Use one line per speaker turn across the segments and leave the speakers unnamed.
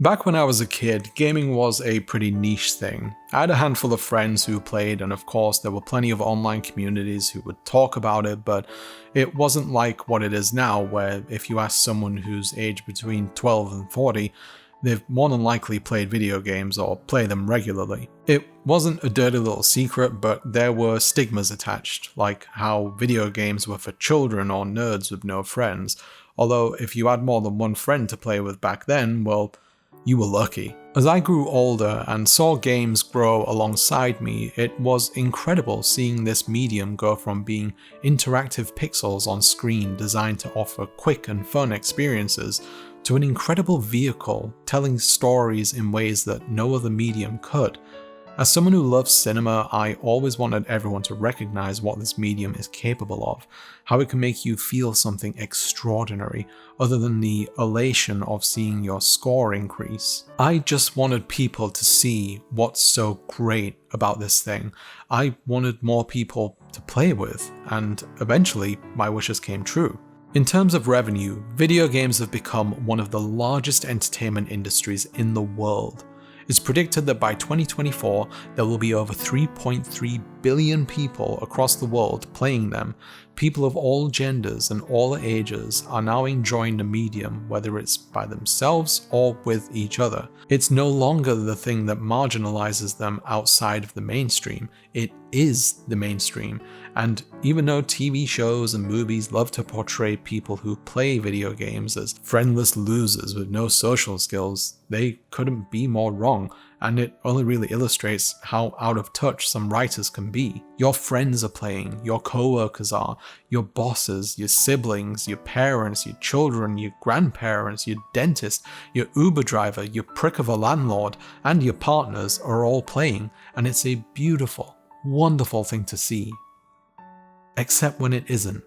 Back when I was a kid, gaming was a pretty niche thing. I had a handful of friends who played, and of course there were plenty of online communities who would talk about it, but it wasn't like what it is now, where if you ask someone who's aged between 12 and 40, they've more than likely played video games or play them regularly. It wasn't a dirty little secret, but there were stigmas attached, like how video games were for children or nerds with no friends, although if you had more than one friend to play with back then, well, you were lucky. As I grew older and saw games grow alongside me, it was incredible seeing this medium go from being interactive pixels on screen designed to offer quick and fun experiences to an incredible vehicle telling stories in ways that no other medium could. As someone who loves cinema, I always wanted everyone to recognize what this medium is capable of, how it can make you feel something extraordinary, other than the elation of seeing your score increase. I just wanted people to see what's so great about this thing. I wanted more people to play with, and eventually my wishes came true. In terms of revenue, video games have become one of the largest entertainment industries in the world. It's predicted that by 2024, there will be over 3.3 billion people across the world playing them. People of all genders and all ages are now enjoying the medium, whether it's by themselves or with each other. It's no longer the thing that marginalizes them outside of the mainstream. It is the mainstream. And even though TV shows and movies love to portray people who play video games as friendless losers with no social skills, they couldn't be more wrong, and it only really illustrates how out of touch some writers can be. Your friends are playing, your co-workers are, your bosses, your siblings, your parents, your children, your grandparents, your dentist, your Uber driver, your prick of a landlord, and your partners are all playing, and it's a beautiful, wonderful thing to see. Except when it isn't.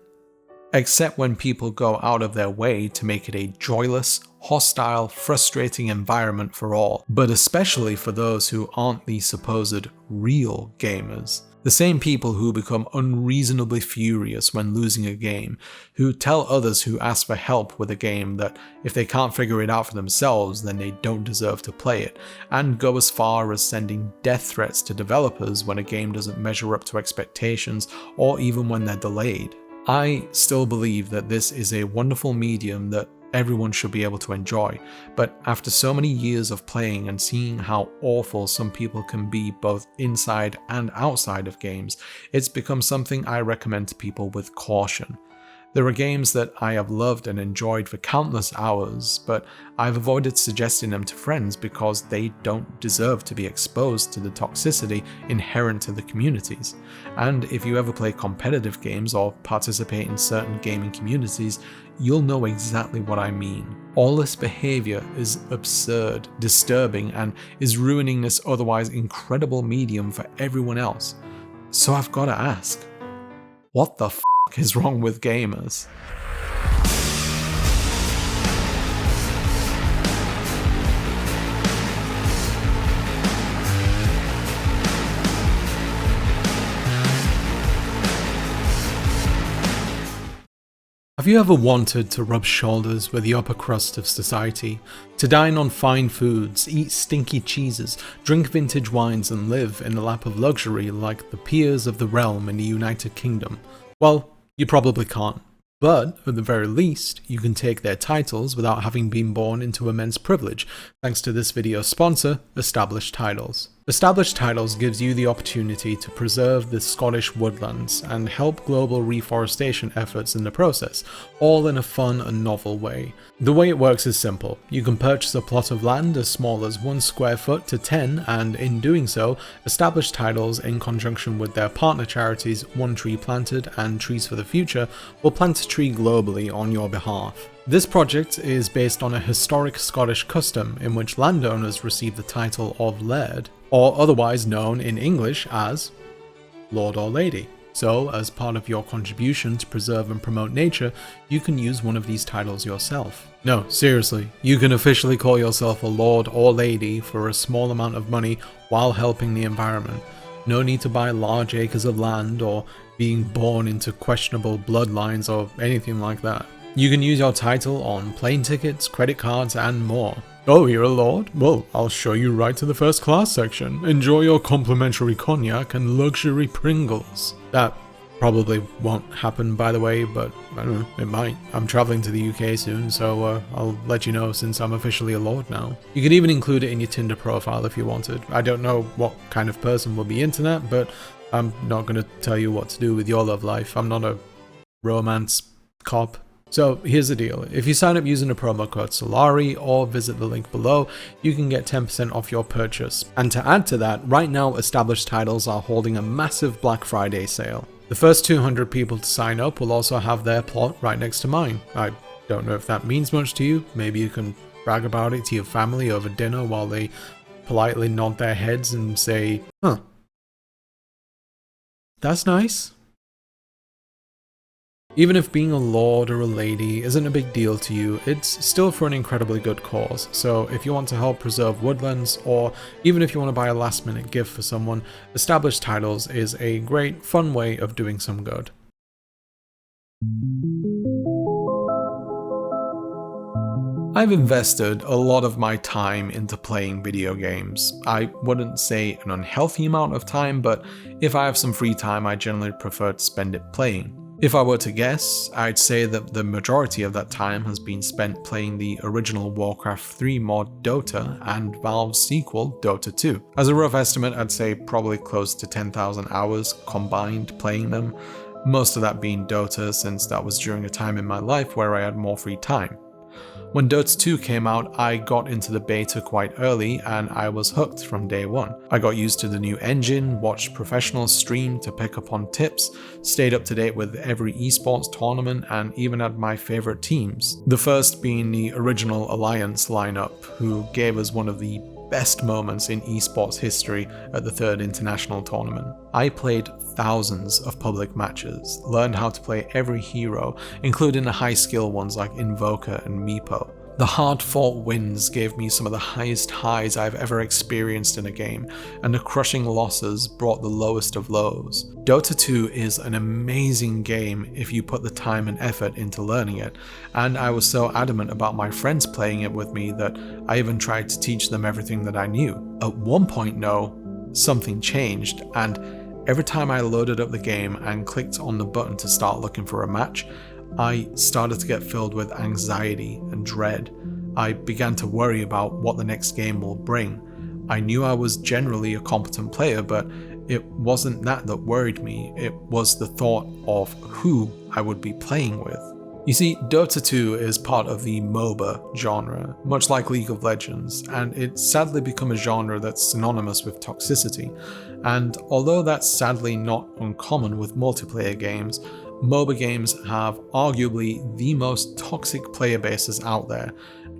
Except when people go out of their way to make it a joyless, hostile, frustrating environment for all, but especially for those who aren't the supposed real gamers. The same people who become unreasonably furious when losing a game, who tell others who ask for help with a game that if they can't figure it out for themselves, then they don't deserve to play it, and go as far as sending death threats to developers when a game doesn't measure up to expectations or even when they're delayed. I still believe that this is a wonderful medium that everyone should be able to enjoy, but after so many years of playing and seeing how awful some people can be both inside and outside of games, it's become something I recommend to people with caution. There are games that I have loved and enjoyed for countless hours, but I've avoided suggesting them to friends because they don't deserve to be exposed to the toxicity inherent to the communities. And if you ever play competitive games or participate in certain gaming communities, you'll know exactly what I mean. All this behavior is absurd, disturbing, and is ruining this otherwise incredible medium for everyone else. So I've gotta ask, what the f*** is wrong with gamers? Have you ever wanted to rub shoulders with the upper crust of society, to dine on fine foods, eat stinky cheeses, drink vintage wines and live in the lap of luxury like the peers of the realm in the United Kingdom? Well, you probably can't. But, at the very least, you can take their titles without having been born into immense privilege, thanks to this video's sponsor, Established Titles. Established Titles gives you the opportunity to preserve the Scottish woodlands and help global reforestation efforts in the process, all in a fun and novel way. The way it works is simple. You can purchase a plot of land as small as 1 square foot to 10, and in doing so, Established Titles, in conjunction with their partner charities One Tree Planted and Trees for the Future, will plant a tree globally on your behalf. This project is based on a historic Scottish custom in which landowners receive the title of Laird, or otherwise known in English as Lord or Lady. So, as part of your contribution to preserve and promote nature, you can use one of these titles yourself. No, seriously, you can officially call yourself a Lord or Lady for a small amount of money while helping the environment. No need to buy large acres of land or being born into questionable bloodlines or anything like that. You can use your title on plane tickets, credit cards, and more. Oh, you're a lord? Well, I'll show you right to the first class section. Enjoy your complimentary cognac and luxury Pringles. That probably won't happen, by the way, but I don't know, it might. I'm traveling to the UK soon, so I'll let you know since I'm officially a lord now. You could even include it in your Tinder profile if you wanted. I don't know what kind of person will be into that, but I'm not going to tell you what to do with your love life. I'm not a romance cop. So here's the deal, if you sign up using the promo code Salari or visit the link below, you can get 10% off your purchase. And to add to that, right now established titles are holding a massive Black Friday sale. The first 200 people to sign up will also have their plot right next to mine. I don't know if that means much to you, maybe you can brag about it to your family over dinner while they politely nod their heads and say, huh, that's nice. Even if being a lord or a lady isn't a big deal to you, it's still for an incredibly good cause. So if you want to help preserve woodlands, or even if you want to buy a last minute gift for someone, established titles is a great, fun way of doing some good. I've invested a lot of my time into playing video games. I wouldn't say an unhealthy amount of time, but if I have some free time, I generally prefer to spend it playing. If I were to guess, I'd say that the majority of that time has been spent playing the original Warcraft 3 mod Dota and Valve's sequel Dota 2. As a rough estimate, I'd say probably close to 10,000 hours combined playing them, most of that being Dota since that was during a time in my life where I had more free time. When Dota 2 came out, I got into the beta quite early and I was hooked from day one. I got used to the new engine, watched professionals stream to pick up on tips, stayed up to date with every esports tournament, and even had my favorite teams. The first being the original Alliance lineup, who gave us one of the best moments in esports history at the 3rd International Tournament. I played thousands of public matches, learned how to play every hero, including the high skill ones like Invoker and Meepo. The hard-fought wins gave me some of the highest highs I've ever experienced in a game, and the crushing losses brought the lowest of lows. Dota 2 is an amazing game if you put the time and effort into learning it, and I was so adamant about my friends playing it with me that I even tried to teach them everything that I knew. At one point though, something changed, and every time I loaded up the game and clicked on the button to start looking for a match, I started to get filled with anxiety and dread. I began to worry about what the next game will bring. I knew I was generally a competent player, but it wasn't that worried me, it was the thought of who I would be playing with. You see, Dota 2 is part of the MOBA genre, much like League of Legends, and it's sadly become a genre that's synonymous with toxicity. And although that's sadly not uncommon with multiplayer games, MOBA games have arguably the most toxic player bases out there,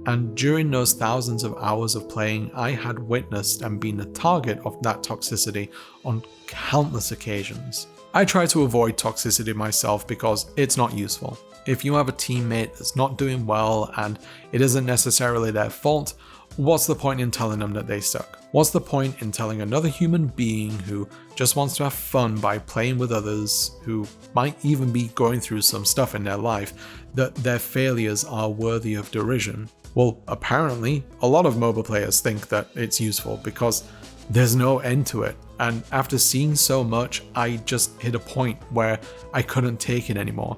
and during those thousands of hours of playing, I had witnessed and been the target of that toxicity on countless occasions. I try to avoid toxicity myself because it's not useful. If you have a teammate that's not doing well and it isn't necessarily their fault, what's the point in telling them that they suck? What's the point in telling another human being who just wants to have fun by playing with others, who might even be going through some stuff in their life, that their failures are worthy of derision? Well, apparently, a lot of MOBA players think that it's useful because there's no end to it. And after seeing so much, I just hit a point where I couldn't take it anymore.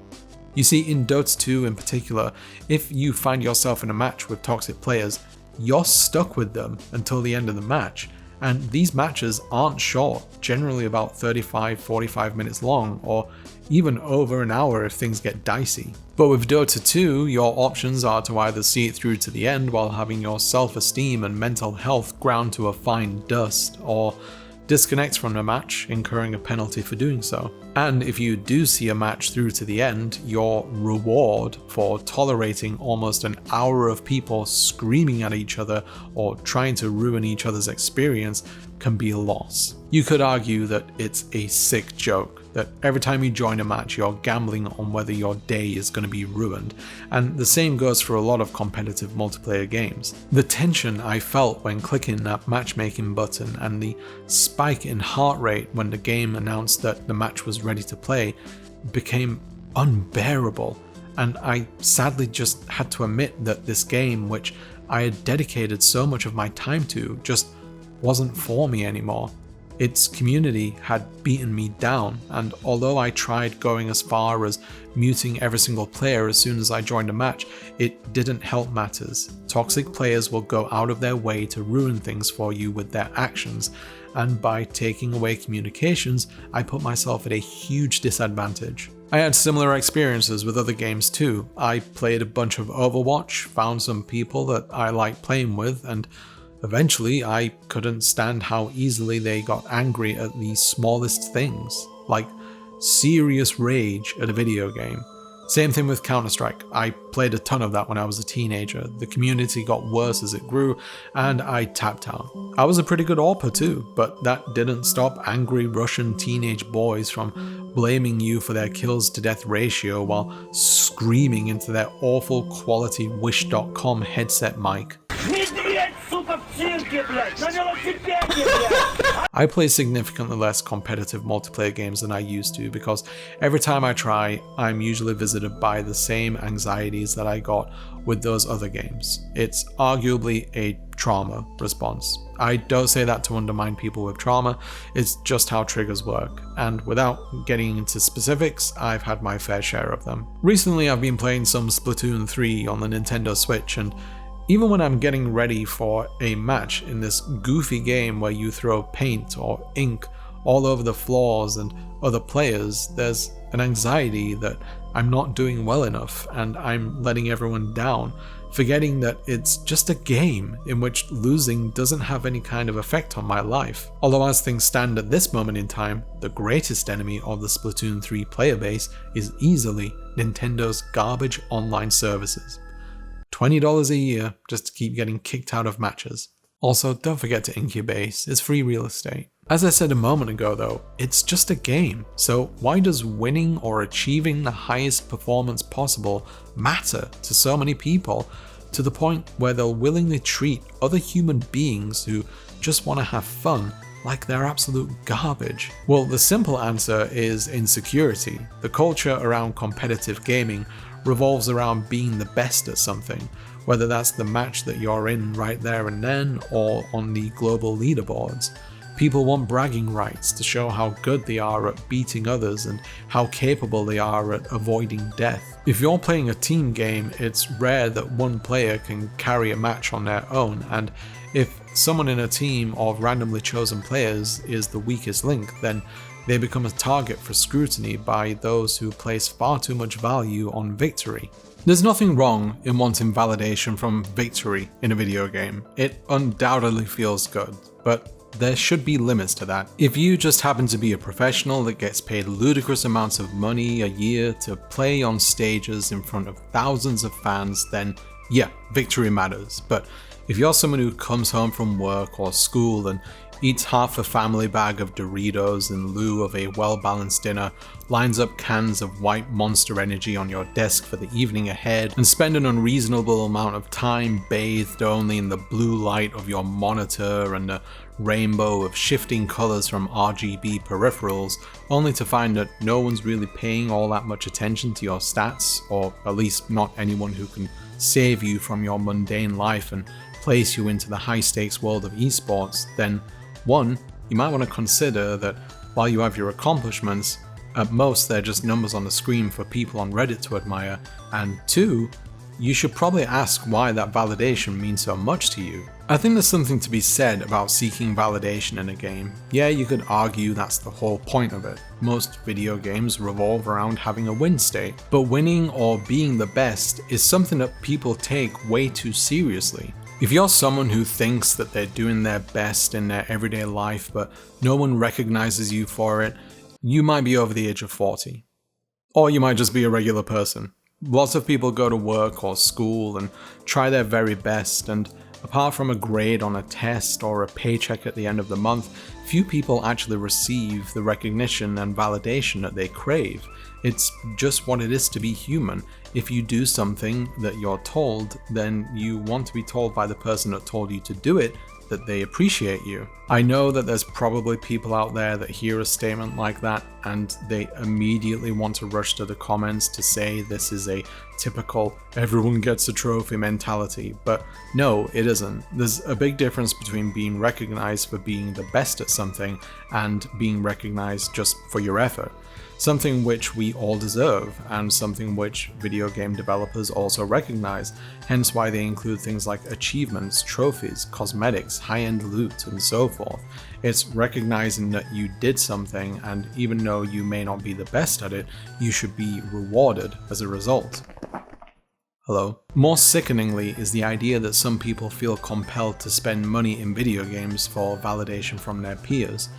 You see, in Dota 2 in particular, if you find yourself in a match with toxic players, you're stuck with them until the end of the match, and these matches aren't short, generally about 35-45 minutes long, or even over an hour if things get dicey. But with Dota 2, your options are to either see it through to the end while having your self-esteem and mental health ground to a fine dust, or disconnect from the match, incurring a penalty for doing so. And if you do see a match through to the end, your reward for tolerating almost an hour of people screaming at each other or trying to ruin each other's experience can be a loss. You could argue that it's a sick joke, that every time you join a match you're gambling on whether your day is going to be ruined, and the same goes for a lot of competitive multiplayer games. The tension I felt when clicking that matchmaking button and the spike in heart rate when the game announced that the match was ready to play became unbearable, and I sadly just had to admit that this game, which I had dedicated so much of my time to, just wasn't for me anymore. Its community had beaten me down, and although I tried going as far as muting every single player as soon as I joined a match, it didn't help matters. Toxic players will go out of their way to ruin things for you with their actions, and by taking away communications, I put myself at a huge disadvantage. I had similar experiences with other games too. I played a bunch of Overwatch, found some people that I liked playing with, and eventually I couldn't stand how easily they got angry at the smallest things, like serious rage at a video game. Same thing with Counter-Strike. I played a ton of that when I was a teenager. The community got worse as it grew, and I tapped out. I was a pretty good AWPer too, but that didn't stop angry Russian teenage boys from blaming you for their kills to death ratio while screaming into their awful quality Wish.com headset mic. I play significantly less competitive multiplayer games than I used to because every time I try, I'm usually visited by the same anxieties that I got with those other games. It's arguably a trauma response. I don't say that to undermine people with trauma, it's just how triggers work, and without getting into specifics, I've had my fair share of them. Recently I've been playing some Splatoon 3 on the Nintendo Switch, and even when I'm getting ready for a match in this goofy game where you throw paint or ink all over the floors and other players, there's an anxiety that I'm not doing well enough and I'm letting everyone down, forgetting that it's just a game in which losing doesn't have any kind of effect on my life. Although as things stand at this moment in time, the greatest enemy of the Splatoon 3 player base is easily Nintendo's garbage online services. $20 a year just to keep getting kicked out of matches. Also, don't forget to ink your base, it's free real estate. As I said a moment ago though, it's just a game, so why does winning or achieving the highest performance possible matter to so many people to the point where they'll willingly treat other human beings who just want to have fun like they're absolute garbage? Well, the simple answer is insecurity. The culture around competitive gaming revolves around being the best at something, whether that's the match that you're in right there and then or on the global leaderboards. People want bragging rights to show how good they are at beating others and how capable they are at avoiding death. If you're playing a team game, it's rare that one player can carry a match on their own, and if someone in a team of randomly chosen players is the weakest link, then they become a target for scrutiny by those who place far too much value on victory. There's nothing wrong in wanting validation from victory in a video game. It undoubtedly feels good, but there should be limits to that. If you just happen to be a professional that gets paid ludicrous amounts of money a year to play on stages in front of thousands of fans, then yeah, victory matters. But if you're someone who comes home from work or school and eats half a family bag of Doritos in lieu of a well-balanced dinner, lines up cans of white Monster Energy on your desk for the evening ahead, and spend an unreasonable amount of time bathed only in the blue light of your monitor and a rainbow of shifting colors from RGB peripherals, only to find that no one's really paying all that much attention to your stats, or at least not anyone who can save you from your mundane life and place you into the high-stakes world of esports, then one, you might want to consider that while you have your accomplishments, at most they're just numbers on the screen for people on Reddit to admire, and two, you should probably ask why that validation means so much to you. I think there's something to be said about seeking validation in a game. Yeah, you could argue that's the whole point of it. Most video games revolve around having a win state, but winning or being the best is something that people take way too seriously. If you're someone who thinks that they're doing their best in their everyday life but no one recognizes you for it, you might be over the age of 40. Or you might just be a regular person. Lots of people go to work or school and try their very best, and apart from a grade on a test or a paycheck at the end of the month, few people actually receive the recognition and validation that they crave. It's just what it is to be human. If you do something that you're told, then you want to be told by the person that told you to do it that they appreciate you. I know that there's probably people out there that hear a statement like that and they immediately want to rush to the comments to say this is a typical everyone gets a trophy mentality, but no, it isn't. There's a big difference between being recognized for being the best at something and being recognized just for your effort. Something which we all deserve, and something which video game developers also recognize, hence why they include things like achievements, trophies, cosmetics, high-end loot, and so forth. It's recognizing that you did something, and even though you may not be the best at it, you should be rewarded as a result. Hello. More sickeningly is the idea that some people feel compelled to spend money in video games for validation from their peers.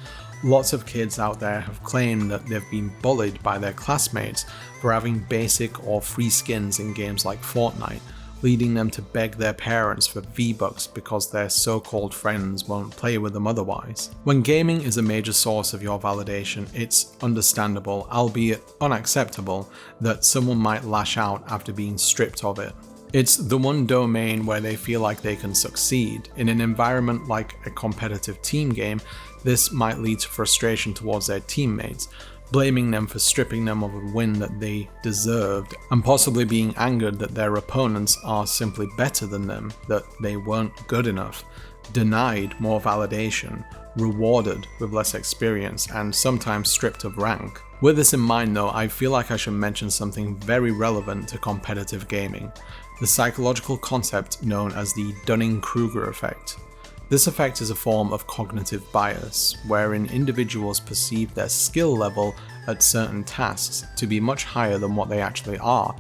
Lots of kids out there have claimed that they've been bullied by their classmates for having basic or free skins in games like Fortnite, leading them to beg their parents for V-Bucks because their so-called friends won't play with them otherwise. When gaming is a major source of your validation, it's understandable, albeit unacceptable, that someone might lash out after being stripped of it. It's the one domain where they feel like they can succeed. In an environment like a competitive team game, this might lead to frustration towards their teammates, blaming them for stripping them of a win that they deserved, and possibly being angered that their opponents are simply better than them, that they weren't good enough, denied more validation, rewarded with less experience, and sometimes stripped of rank. With this in mind though, I feel like I should mention something very relevant to competitive gaming, the psychological concept known as the Dunning-Kruger effect. This effect is a form of cognitive bias, wherein individuals perceive their skill level at certain tasks to be much higher than what they actually are,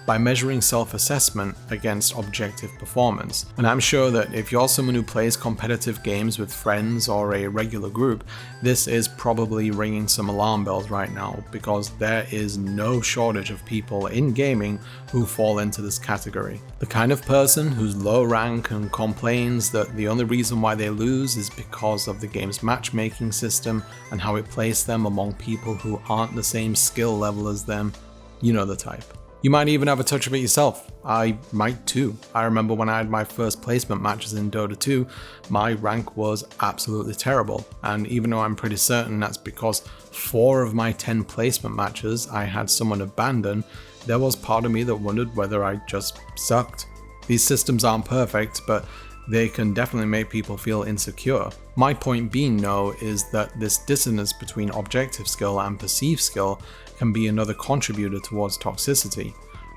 by measuring self-assessment against objective performance. And I'm sure that if you're someone who plays competitive games with friends or a regular group, this is probably ringing some alarm bells right now, because there is no shortage of people in gaming who fall into this category. The kind of person who's low rank and complains that the only reason why they lose is because of the game's matchmaking system and how it placed them among people who aren't the same skill level as them. You know the type. You might even have a touch of it yourself. I might too. I remember when I had my first placement matches in Dota 2, my rank was absolutely terrible. And even though I'm pretty certain that's because 4 of my 10 placement matches I had someone abandon, there was part of me that wondered whether I just sucked. These systems aren't perfect, but they can definitely make people feel insecure. My point being though is that this dissonance between objective skill and perceived skill can be another contributor towards toxicity.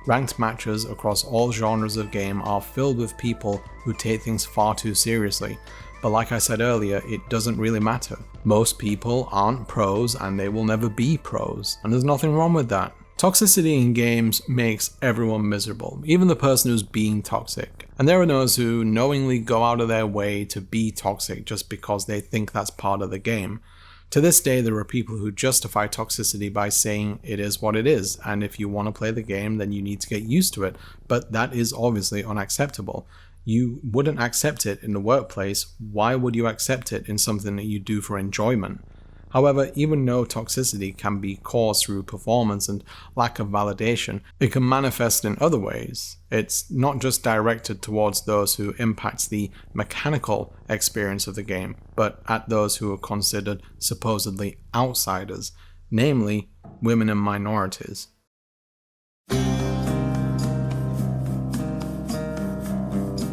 Ranked matches across all genres of game are filled with people who take things far too seriously, but like I said earlier, it doesn't really matter. Most people aren't pros and they will never be pros, and there's nothing wrong with that. Toxicity in games makes everyone miserable, even the person who's being toxic. And there are those who knowingly go out of their way to be toxic just because they think that's part of the game. To this day, there are people who justify toxicity by saying it is what it is, and if you want to play the game, then you need to get used to it, but that is obviously unacceptable. You wouldn't accept it in the workplace, why would you accept it in something that you do for enjoyment? However, even though toxicity can be caused through performance and lack of validation, it can manifest in other ways. It's not just directed towards those who impact the mechanical experience of the game, but at those who are considered supposedly outsiders, namely women and minorities.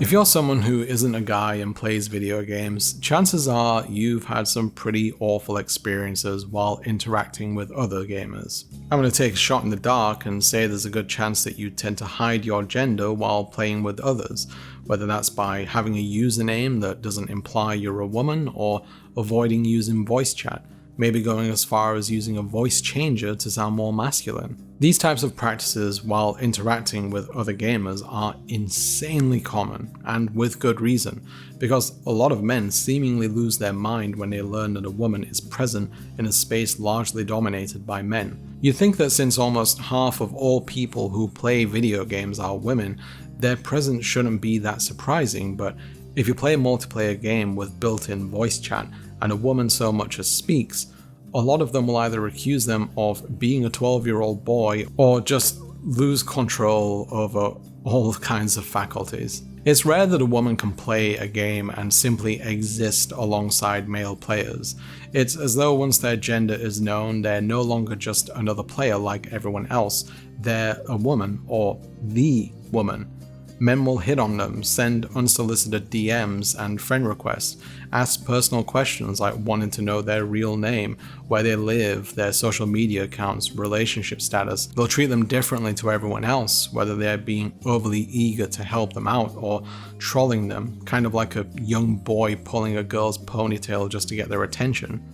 If you're someone who isn't a guy and plays video games, chances are you've had some pretty awful experiences while interacting with other gamers. I'm going to take a shot in the dark and say there's a good chance that you tend to hide your gender while playing with others, whether that's by having a username that doesn't imply you're a woman or avoiding using voice chat, maybe going as far as using a voice changer to sound more masculine. These types of practices while interacting with other gamers are insanely common, and with good reason, because a lot of men seemingly lose their mind when they learn that a woman is present in a space largely dominated by men. You'd think that since almost half of all people who play video games are women, their presence shouldn't be that surprising, but if you play a multiplayer game with built-in voice chat and a woman so much as speaks, a lot of them will either accuse them of being a 12-year-old boy or just lose control over all kinds of faculties. It's rare that a woman can play a game and simply exist alongside male players. It's as though once their gender is known, they're no longer just another player like everyone else, they're a woman, or the woman. Men will hit on them, send unsolicited DMs and friend requests, ask personal questions like wanting to know their real name, where they live, their social media accounts, relationship status. They'll treat them differently to everyone else, whether they're being overly eager to help them out or trolling them, kind of like a young boy pulling a girl's ponytail just to get their attention.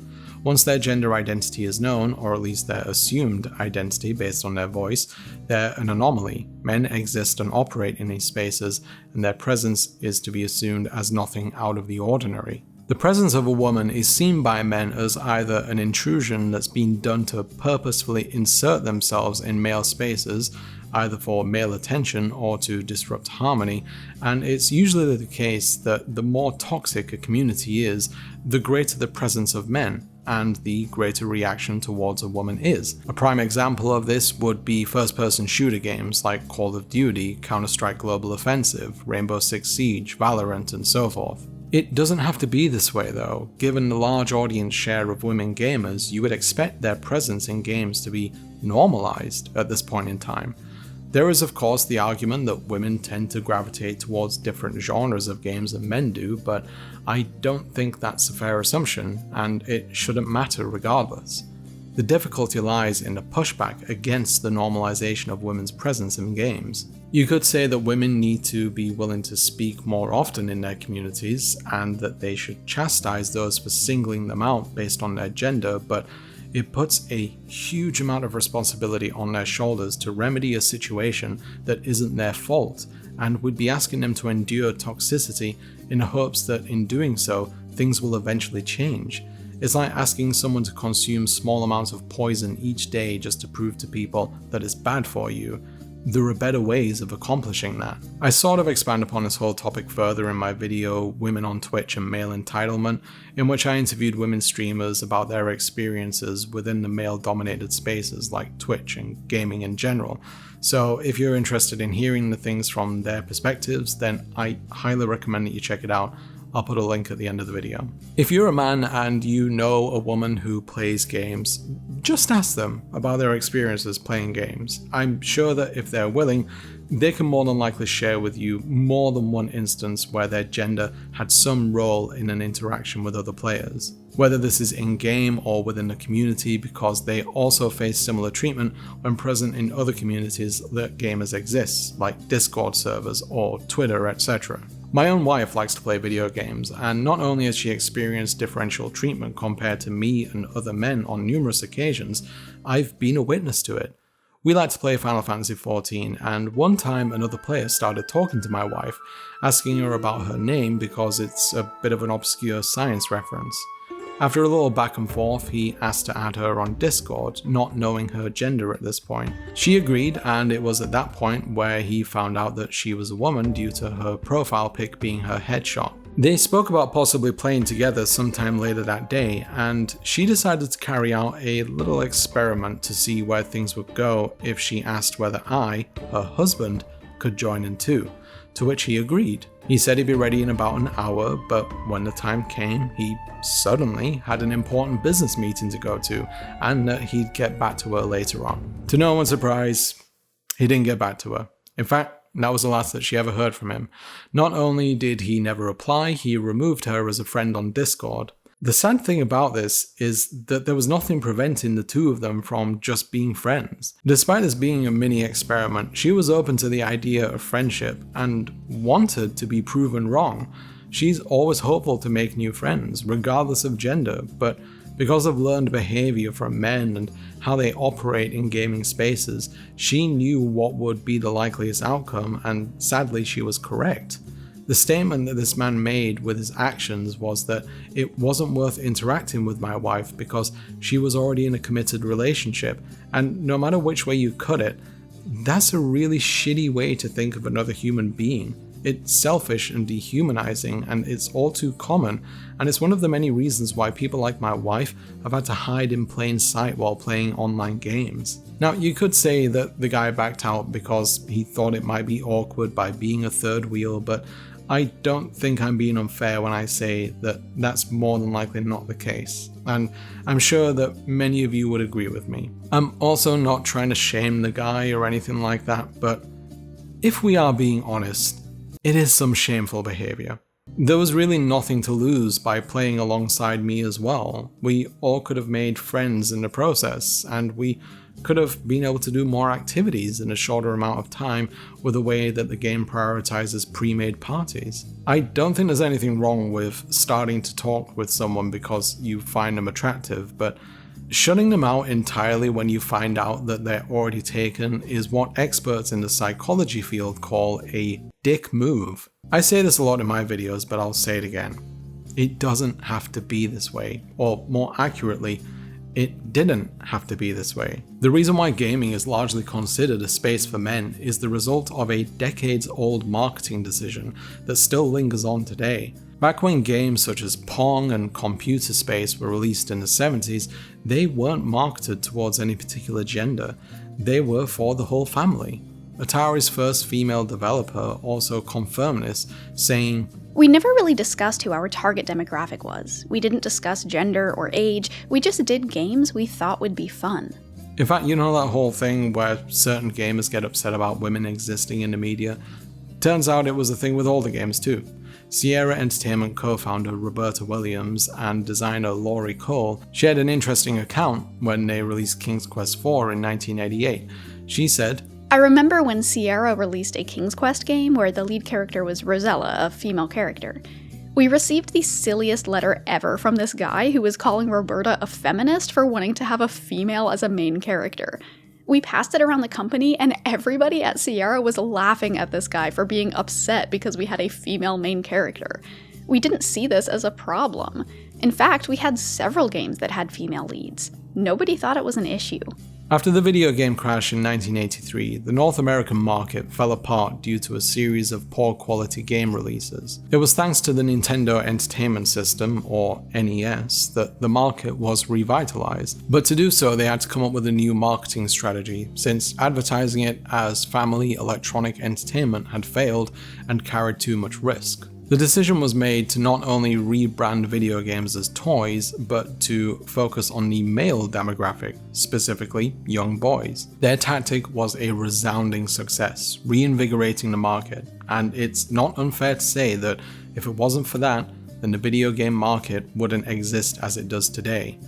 Once their gender identity is known, or at least their assumed identity based on their voice, they're an anomaly. Men exist and operate in these spaces, and their presence is to be assumed as nothing out of the ordinary. The presence of a woman is seen by men as either an intrusion that's been done to purposefully insert themselves in male spaces, either for male attention or to disrupt harmony, and it's usually the case that the more toxic a community is, the greater the presence of men, and the greater reaction towards a woman is. A prime example of this would be first-person shooter games like Call of Duty, Counter-Strike Global Offensive, Rainbow Six Siege, Valorant, and so forth. It doesn't have to be this way though. Given the large audience share of women gamers, you would expect their presence in games to be normalized at this point in time. There is of course the argument that women tend to gravitate towards different genres of games than men do, but I don't think that's a fair assumption, and it shouldn't matter regardless. The difficulty lies in the pushback against the normalization of women's presence in games. You could say that women need to be willing to speak more often in their communities, and that they should chastise those for singling them out based on their gender, but it puts a huge amount of responsibility on their shoulders to remedy a situation that isn't their fault, and would be asking them to endure toxicity in the hopes that in doing so, things will eventually change. It's like asking someone to consume small amounts of poison each day just to prove to people that it's bad for you. There are better ways of accomplishing that. I sort of expand upon this whole topic further in my video, Women on Twitch and Male Entitlement, in which I interviewed women streamers about their experiences within the male-dominated spaces like Twitch and gaming in general. So if you're interested in hearing the things from their perspectives, then I highly recommend that you check it out. I'll put a link at the end of the video. If you're a man and you know a woman who plays games, just ask them about their experiences playing games. I'm sure that if they're willing, they can more than likely share with you more than one instance where their gender had some role in an interaction with other players. Whether this is in-game or within the community, because they also face similar treatment when present in other communities that gamers exist, like Discord servers or Twitter, etc. My own wife likes to play video games, and not only has she experienced differential treatment compared to me and other men on numerous occasions, I've been a witness to it. We like to play Final Fantasy XIV, and one time another player started talking to my wife, asking her about her name because it's a bit of an obscure science reference. After a little back and forth, he asked to add her on Discord, not knowing her gender at this point. She agreed, and it was at that point where he found out that she was a woman due to her profile pic being her headshot. They spoke about possibly playing together sometime later that day, and she decided to carry out a little experiment to see where things would go if she asked whether I, her husband, could join in too, to which he agreed. He said he'd be ready in about an hour, but when the time came, he suddenly had an important business meeting to go to, and that he'd get back to her later on. To no one's surprise, he didn't get back to her. In fact, that was the last that she ever heard from him. Not only did he never reply, he removed her as a friend on Discord. The sad thing about this is that there was nothing preventing the two of them from just being friends. Despite this being a mini experiment, she was open to the idea of friendship and wanted to be proven wrong. She's always hopeful to make new friends, regardless of gender, but because of learned behavior from men and how they operate in gaming spaces, she knew what would be the likeliest outcome, and sadly she was correct. The statement that this man made with his actions was that it wasn't worth interacting with my wife because she was already in a committed relationship, and no matter which way you cut it, that's a really shitty way to think of another human being. It's selfish and dehumanizing, and it's all too common, and it's one of the many reasons why people like my wife have had to hide in plain sight while playing online games. Now, you could say that the guy backed out because he thought it might be awkward by being a third wheel, but I don't think I'm being unfair when I say that that's more than likely not the case, and I'm sure that many of you would agree with me. I'm also not trying to shame the guy or anything like that, but if we are being honest, it is some shameful behavior. There was really nothing to lose by playing alongside me as well. We all could have made friends in the process, and we could have been able to do more activities in a shorter amount of time with the way that the game prioritizes pre-made parties. I don't think there's anything wrong with starting to talk with someone because you find them attractive, but shutting them out entirely when you find out that they're already taken is what experts in the psychology field call a dick move. I say this a lot in my videos, but I'll say it again. It doesn't have to be this way, or more accurately, it didn't have to be this way. The reason why gaming is largely considered a space for men is the result of a decades-old marketing decision that still lingers on today. Back when games such as Pong and Computer Space were released in the 70s, they weren't marketed towards any particular gender. They were for the whole family. Atari's first female developer also confirmed this, saying,
"We never really discussed who our target demographic was. We didn't discuss gender or age, we just did games we thought would be fun."
In fact, you know that whole thing where certain gamers get upset about women existing in the media? Turns out it was a thing with older games too. Sierra Entertainment co-founder Roberta Williams and designer Laurie Cole shared an interesting account when they released King's Quest IV in 1988. She said,
"I remember when Sierra released a King's Quest game where the lead character was Rosella, a female character. We received the silliest letter ever from this guy who was calling Roberta a feminist for wanting to have a female as a main character. We passed it around the company and everybody at Sierra was laughing at this guy for being upset because we had a female main character. We didn't see this as a problem. In fact, we had several games that had female leads. Nobody thought it was an issue."
After the video game crash in 1983, the North American market fell apart due to a series of poor quality game releases. It was thanks to the Nintendo Entertainment System, or NES, that the market was revitalized. But to do so, they had to come up with a new marketing strategy, since advertising it as family electronic entertainment had failed and carried too much risk. The decision was made to not only rebrand video games as toys, but to focus on the male demographic, specifically young boys. Their tactic was a resounding success, reinvigorating the market, and it's not unfair to say that if it wasn't for that, then the video game market wouldn't exist as it does today.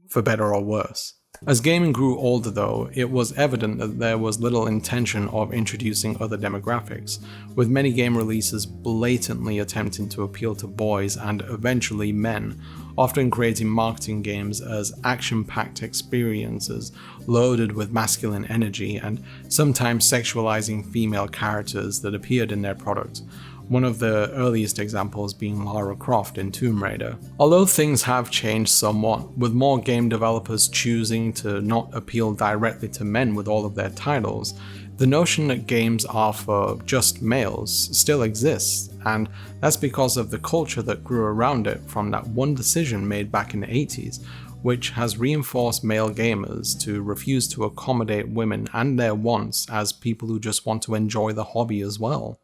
For better or worse. As gaming grew older though, it was evident that there was little intention of introducing other demographics, with many game releases blatantly attempting to appeal to boys and eventually men, often creating marketing games as action-packed experiences loaded with masculine energy and sometimes sexualizing female characters that appeared in their product. One of the earliest examples being Lara Croft in Tomb Raider. Although things have changed somewhat, with more game developers choosing to not appeal directly to men with all of their titles, the notion that games are for just males still exists, and that's because of the culture that grew around it from that one decision made back in the 80s, which has reinforced male gamers to refuse to accommodate women and their wants as people who just want to enjoy the hobby as well.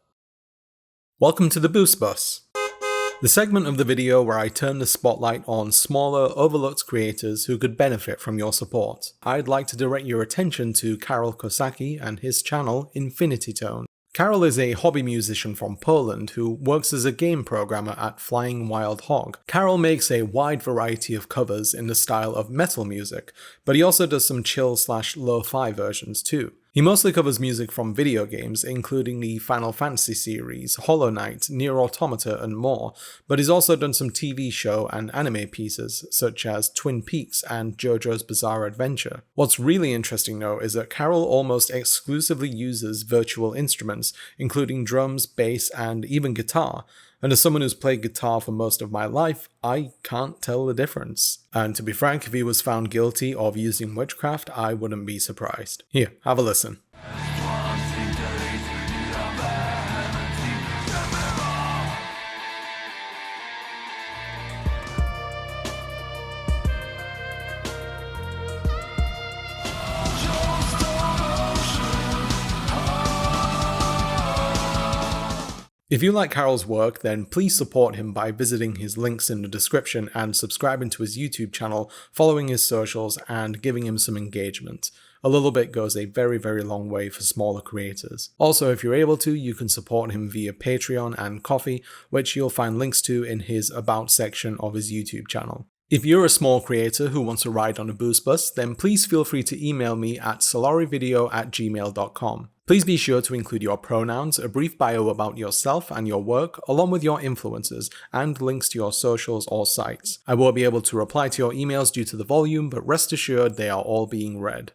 Welcome to the Boost Bus, the segment of the video where I turn the spotlight on smaller, overlooked creators who could benefit from your support. I'd like to direct your attention to Karol Kosacki and his channel Infinity Tone. Karol is a hobby musician from Poland who works as a game programmer at Flying Wild Hog. Karol makes a wide variety of covers in the style of metal music, but he also does some chill/lo-fi versions too. He mostly covers music from video games, including the Final Fantasy series, Hollow Knight, Nier Automata, and more, but he's also done some TV show and anime pieces, such as Twin Peaks and JoJo's Bizarre Adventure. What's really interesting though is that Karol almost exclusively uses virtual instruments, including drums, bass, and even guitar. And as someone who's played guitar for most of my life, I can't tell the difference. And to be frank, if he was found guilty of using witchcraft, I wouldn't be surprised. Here, have a listen. If you like Karol's work, then please support him by visiting his links in the description and subscribing to his YouTube channel, following his socials, and giving him some engagement. A little bit goes a very, very long way for smaller creators. Also, if you're able to, you can support him via Patreon and Ko-fi, which you'll find links to in his About section of his YouTube channel. If you're a small creator who wants to ride on a boost bus, then please feel free to email me at salarivideo@gmail.com. Please be sure to include your pronouns, a brief bio about yourself and your work, along with your influences, and links to your socials or sites. I won't be able to reply to your emails due to the volume, but rest assured they are all being read.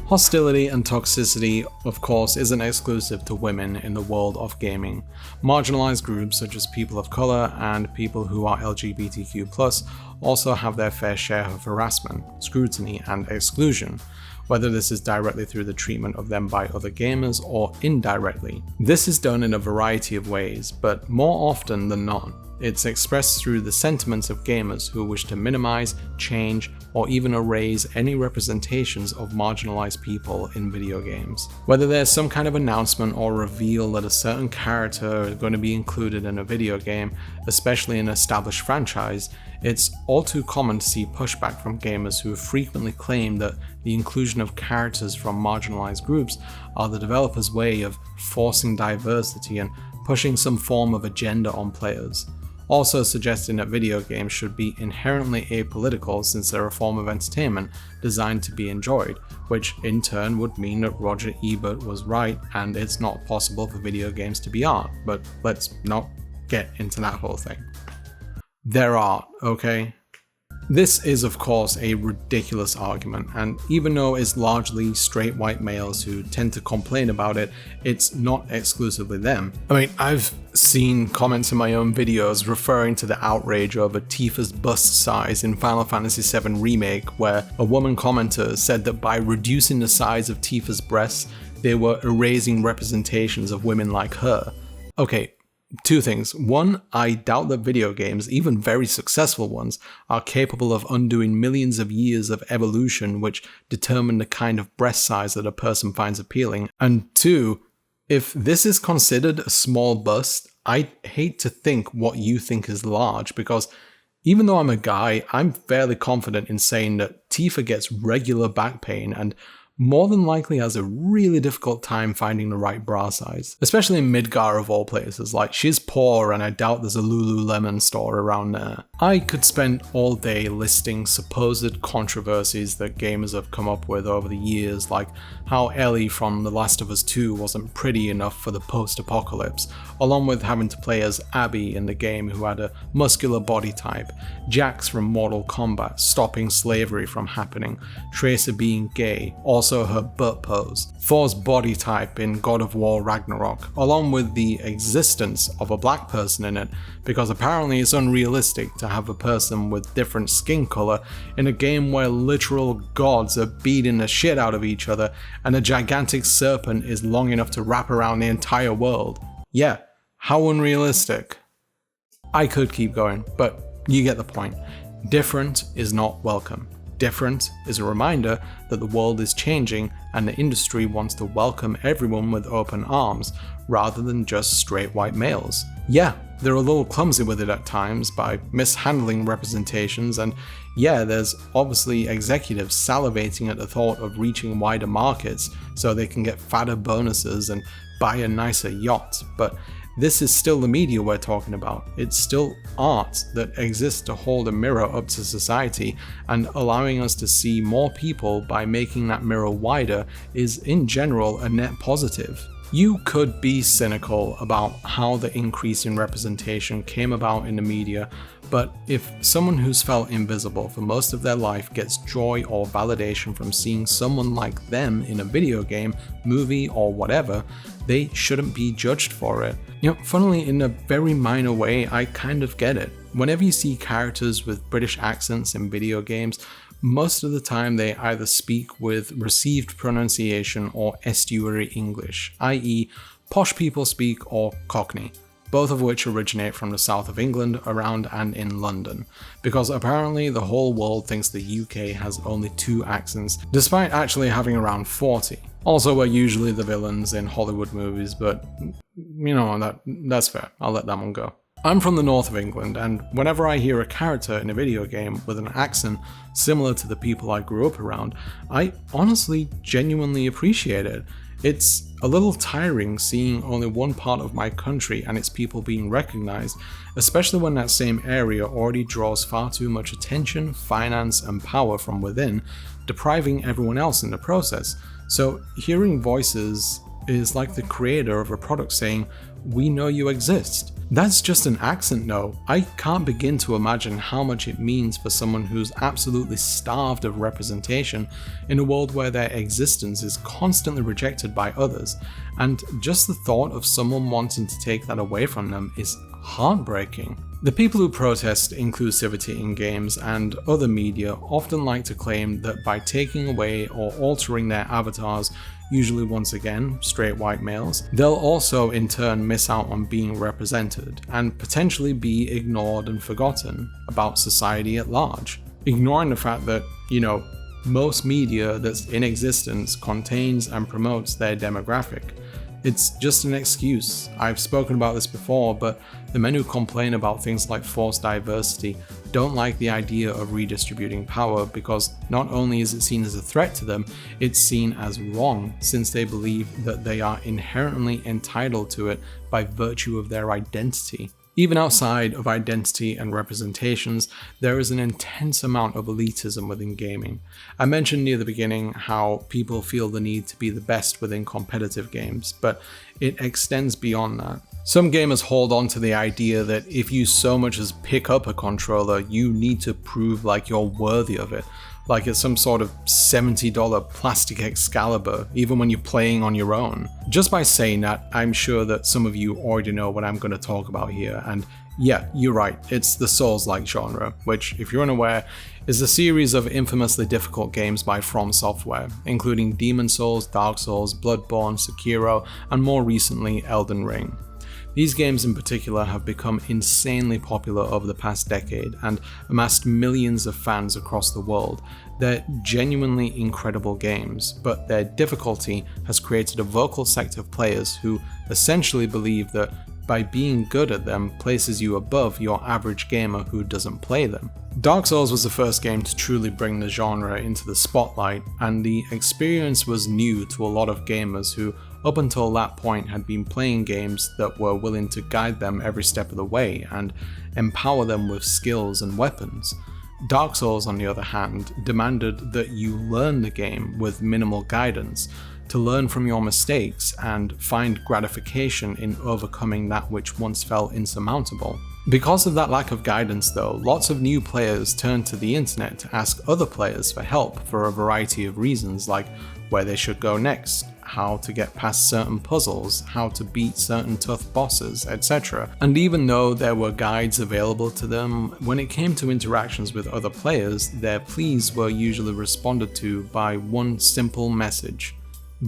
Hostility and toxicity, of course, isn't exclusive to women in the world of gaming. Marginalized groups such as people of color and people who are LGBTQ+, also have their fair share of harassment, scrutiny, and exclusion, whether this is directly through the treatment of them by other gamers or indirectly. This is done in a variety of ways, but more often than not, it's expressed through the sentiments of gamers who wish to minimize, change, or even erase any representations of marginalized people in video games. Whether there's some kind of announcement or reveal that a certain character is going to be included in a video game, especially an established franchise, it's all too common to see pushback from gamers who frequently claim that the inclusion of characters from marginalized groups are the developers' way of forcing diversity and pushing some form of agenda on players. Also suggesting that video games should be inherently apolitical since they're a form of entertainment designed to be enjoyed, which in turn would mean that Roger Ebert was right and it's not possible for video games to be art, but let's not get into that whole thing. They're art, okay? This is of course a ridiculous argument, and even though it's largely straight white males who tend to complain about it, it's not exclusively them. I mean, I've seen comments in my own videos referring to the outrage over Tifa's bust size in Final Fantasy VII Remake, where a woman commenter said that by reducing the size of Tifa's breasts, they were erasing representations of women like her. Okay, two things. One, I doubt that video games, even very successful ones, are capable of undoing millions of years of evolution which determine the kind of breast size that a person finds appealing. And two, if this is considered a small bust, I hate to think what you think is large, because even though I'm a guy, I'm fairly confident in saying that Tifa gets regular back pain and more than likely has a really difficult time finding the right bra size. Especially in Midgar of all places, like she's poor and I doubt there's a Lululemon store around there. I could spend all day listing supposed controversies that gamers have come up with over the years, like how Ellie from The Last of Us 2 wasn't pretty enough for the post-apocalypse, along with having to play as Abby in the game who had a muscular body type, Jax from Mortal Kombat stopping slavery from happening, Tracer being gay, also her butt pose, Thor's body type in God of War Ragnarok, along with the existence of a black person in it, because apparently it's unrealistic to have a person with different skin color in a game where literal gods are beating the shit out of each other and a gigantic serpent is long enough to wrap around the entire world. Yeah, how unrealistic. I could keep going, but you get the point. Different is not welcome. Different is a reminder that the world is changing and the industry wants to welcome everyone with open arms, rather than just straight white males. Yeah, they're a little clumsy with it at times by mishandling representations, and yeah, there's obviously executives salivating at the thought of reaching wider markets so they can get fatter bonuses and buy a nicer yacht, but this is still the media we're talking about. It's still art that exists to hold a mirror up to society, and allowing us to see more people by making that mirror wider is in general a net positive. You could be cynical about how the increase in representation came about in the media, but if someone who's felt invisible for most of their life gets joy or validation from seeing someone like them in a video game, movie, or whatever, they shouldn't be judged for it. You know, funnily, in a very minor way, I kind of get it. Whenever you see characters with British accents in video games, most of the time they either speak with received pronunciation or estuary English, i.e. posh people speak or Cockney. both of which originate from the south of England, around and in London, because apparently the whole world thinks the UK has only 2 accents, despite actually having around 40. Also, we're usually the villains in Hollywood movies, but you know, that's fair, I'll let that one go. I'm from the north of England, and whenever I hear a character in a video game with an accent similar to the people I grew up around, I honestly genuinely appreciate it. It's a little tiring seeing only one part of my country and its people being recognized, especially when that same area already draws far too much attention, finance, and power from within, depriving everyone else in the process. So hearing voices is like the creator of a product saying, "We know you exist." That's just an accent though. I can't begin to imagine how much it means for someone who's absolutely starved of representation in a world where their existence is constantly rejected by others, and just the thought of someone wanting to take that away from them is heartbreaking. The people who protest inclusivity in games and other media often like to claim that by taking away or altering their avatars, usually once again straight white males, they'll also in turn miss out on being represented and potentially be ignored and forgotten about society at large. Ignoring the fact that, you know, most media that's in existence contains and promotes their demographic. It's just an excuse. I've spoken about this before, but the men who complain about things like forced diversity don't like the idea of redistributing power because not only is it seen as a threat to them, it's seen as wrong since they believe that they are inherently entitled to it by virtue of their identity. Even outside of identity and representations, there is an intense amount of elitism within gaming. I mentioned near the beginning how people feel the need to be the best within competitive games, but it extends beyond that. Some gamers hold on to the idea that if you so much as pick up a controller, you need to prove like you're worthy of it. Like it's some sort of $70 plastic Excalibur, even when you're playing on your own. Just by saying that, I'm sure that some of you already know what I'm going to talk about here, and yeah, you're right, it's the Souls-like genre, which, if you're unaware, is a series of infamously difficult games by From Software, including Demon Souls, Dark Souls, Bloodborne, Sekiro, and more recently, Elden Ring. These games in particular have become insanely popular over the past decade and amassed millions of fans across the world. They're genuinely incredible games, but their difficulty has created a vocal sect of players who essentially believe that by being good at them places you above your average gamer who doesn't play them. Dark Souls was the first game to truly bring the genre into the spotlight, and the experience was new to a lot of gamers who up until that point had been playing games that were willing to guide them every step of the way and empower them with skills and weapons. Dark Souls, on the other hand, demanded that you learn the game with minimal guidance, to learn from your mistakes and find gratification in overcoming that which once felt insurmountable. Because of that lack of guidance though, lots of new players turned to the internet to ask other players for help for a variety of reasons, like where they should go next, how to get past certain puzzles, how to beat certain tough bosses, etc. And even though there were guides available to them, when it came to interactions with other players, their pleas were usually responded to by one simple message: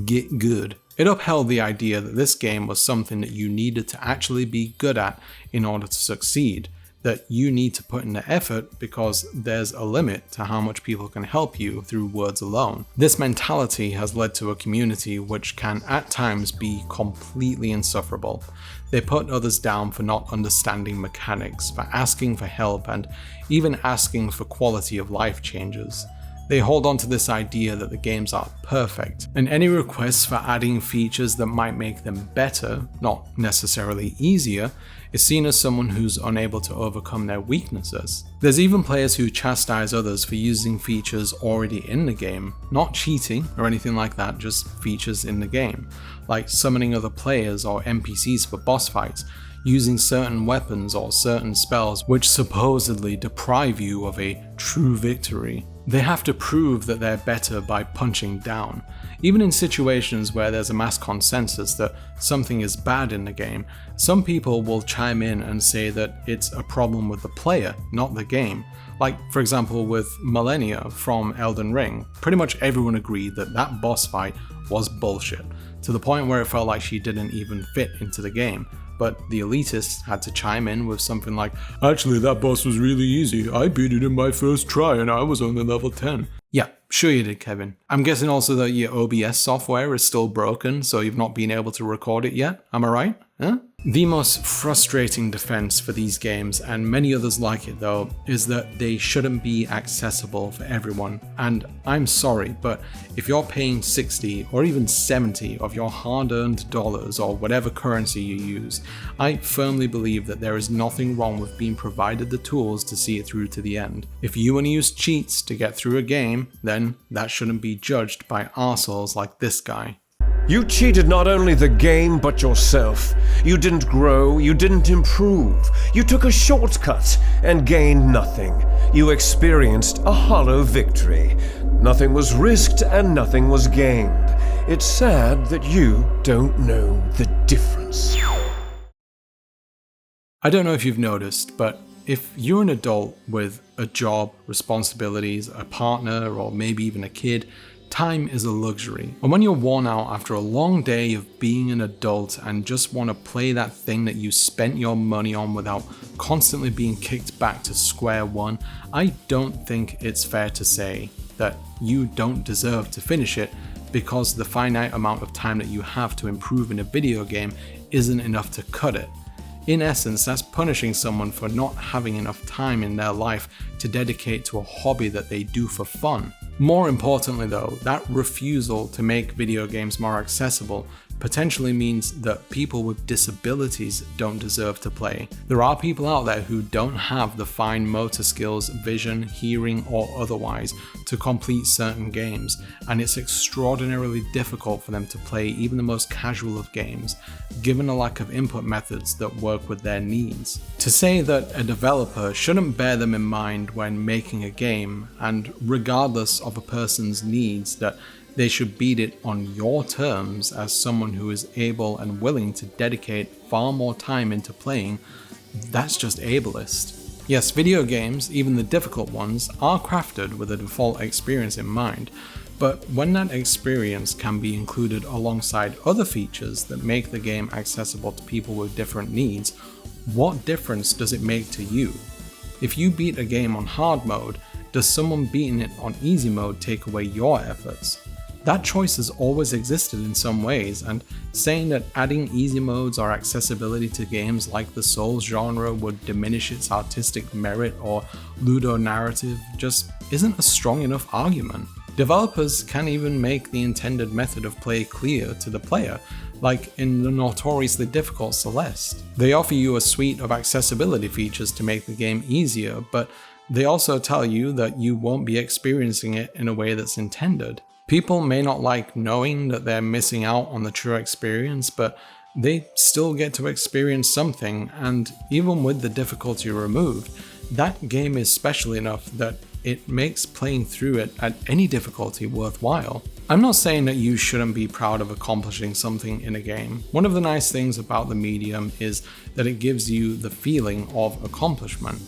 get good. It upheld the idea that this game was something that you needed to actually be good at in order to succeed, that you need to put in the effort because there's a limit to how much people can help you through words alone. This mentality has led to a community which can at times be completely insufferable. They put others down for not understanding mechanics, for asking for help, and even asking for quality of life changes. They hold on to this idea that the games are perfect, and any requests for adding features that might make them better, not necessarily easier, is seen as someone who's unable to overcome their weaknesses. There's even players who chastise others for using features already in the game, not cheating or anything like that, just features in the game, like summoning other players or NPCs for boss fights, using certain weapons or certain spells which supposedly deprive you of a true victory. They have to prove that they're better by punching down. Even in situations where there's a mass consensus that something is bad in the game, some people will chime in and say that it's a problem with the player, not the game. Like, for example, with Millennia from Elden Ring, pretty much everyone agreed that that boss fight was bullshit, to the point where it felt like she didn't even fit into the game. but the elitists had to chime in with something like, "Actually, that boss was really easy. I beat it in my first try and I was only level 10. Yeah, sure you did, Kevin. I'm guessing also that your OBS software is still broken, so you've not been able to record it yet. Am I right? Huh? The most frustrating defense for these games, and many others like it though, is that they shouldn't be accessible for everyone. And I'm sorry, but if you're paying 60 or even 70 of your hard-earned dollars or whatever currency you use, I firmly believe that there is nothing wrong with being provided the tools to see it through to the end. If you want to use cheats to get through a game, then that shouldn't be judged by arseholes like this guy.
You cheated not only the game, but yourself. You didn't grow, you didn't improve. You took a shortcut and gained nothing. You experienced a hollow victory. Nothing was risked and nothing was gained. It's sad that you don't know the difference.
I don't know if you've noticed, but if you're an adult with a job, responsibilities, a partner, or maybe even a kid, time is a luxury. And when you're worn out after a long day of being an adult and just want to play that thing that you spent your money on without constantly being kicked back to square one, I don't think it's fair to say that you don't deserve to finish it because the finite amount of time that you have to improve in a video game isn't enough to cut it. In essence, that's punishing someone for not having enough time in their life to dedicate to a hobby that they do for fun. More importantly though, that refusal to make video games more accessible potentially means that people with disabilities don't deserve to play. There are people out there who don't have the fine motor skills, vision, hearing, or otherwise to complete certain games, and it's extraordinarily difficult for them to play even the most casual of games, given a lack of input methods that work with their needs. To say that a developer shouldn't bear them in mind when making a game, and regardless of a person's needs, that they should beat it on your terms as someone who is able and willing to dedicate far more time into playing, that's just ableist. Yes, video games, even the difficult ones, are crafted with a default experience in mind, but when that experience can be included alongside other features that make the game accessible to people with different needs, what difference does it make to you? If you beat a game on hard mode, does someone beating it on easy mode take away your efforts? That choice has always existed in some ways, and saying that adding easy modes or accessibility to games like the Souls genre would diminish its artistic merit or ludonarrative just isn't a strong enough argument. Developers can even make the intended method of play clear to the player, like in the notoriously difficult Celeste. They offer you a suite of accessibility features to make the game easier, but they also tell you that you won't be experiencing it in a way that's intended. People may not like knowing that they're missing out on the true experience, but they still get to experience something, and even with the difficulty removed, that game is special enough that it makes playing through it at any difficulty worthwhile. I'm not saying that you shouldn't be proud of accomplishing something in a game. One of the nice things about the medium is that it gives you the feeling of accomplishment,